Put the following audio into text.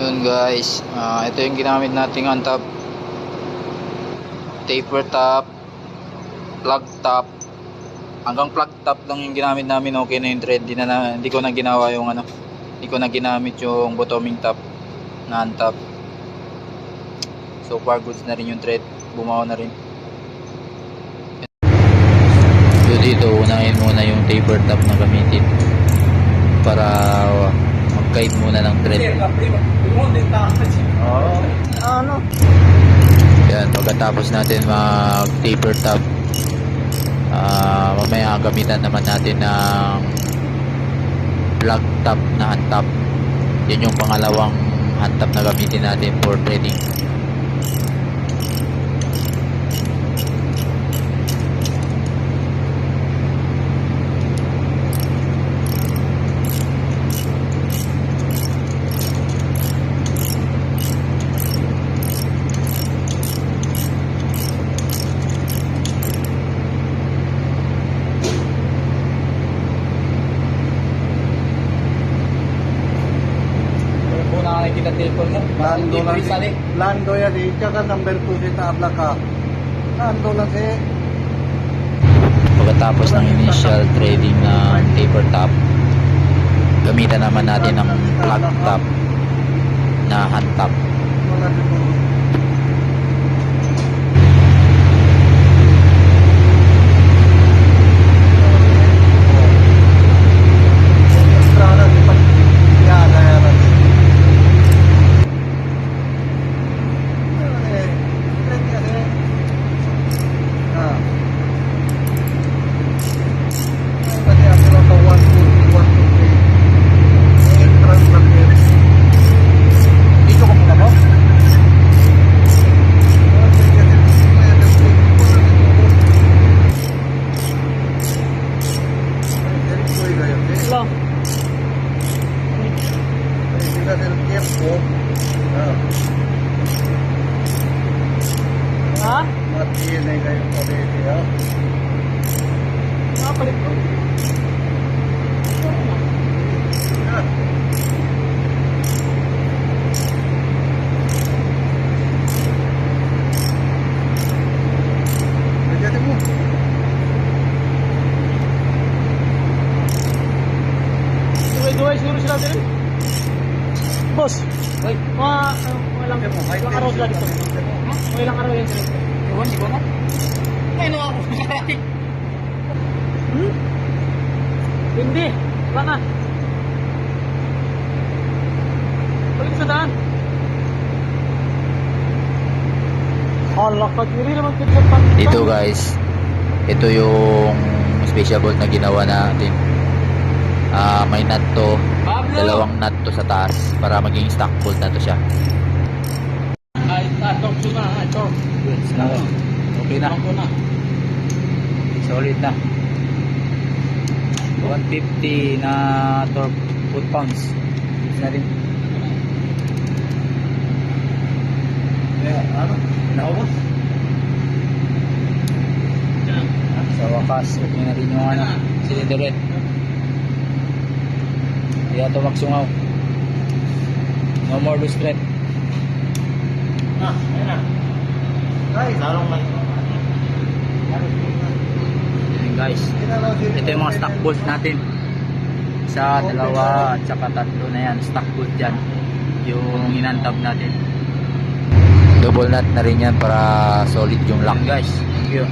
afternoon guys. Ito yung ginamit nating on-top taper top, plug top. Hanggang plug top lang yung ginamit namin. Okay na yung thread. Hindi ko na ginawa yung hindi ko na ginamit yung bottoming top na on-top. So far goods na rin yung thread. Bumaw na rin. So dito unahin muna yung taper top na gamitin para mag-guide muna ng thread. Yan, pagkatapos natin mag-taper top, mamaya gamitan naman natin ng plug top na hand top. Yan yung pangalawang hand top na gamitin natin for threading. Kita telepon mo. Lando yan eh. Tsaka number 2 si tabla ka. Lando lang si. Pagkatapos ng initial threading ng taper top, gamitan naman natin ng plug top na hand top. Ha? Mati na kayo pa rin ya. Nakapalit ko. Nagyatin mo. Duway siguro sila din. Boss, ilang araw sila dito. Ilang araw yan sila. Ewan, di ko na. May ano ako. Hindi. Wala na. Balik sa daan. Halakad. Hindi naman kita pa. Dito guys, ito yung special bolt na ginawa natin. May nut to, dalawang nut to sa taas para maging stock bolt na to siya. Ay, torque na. Torque. Goods na. Okay na. Solid na. 150 na torque foot-pounds. Goods na rin. Naubos. Sa wakas, okay na rin yung cylinder head. Hindi ito magsungaw. No more loose thread. Ayun na. Ay, salong man. Ayan guys. Ito yung mga stock bolt natin. Isa, dalawa, at saka tatlo na yan. Stock bolt yan. Yung inantab natin. Double nut na rin yan para solid yung lock guys. Thank you.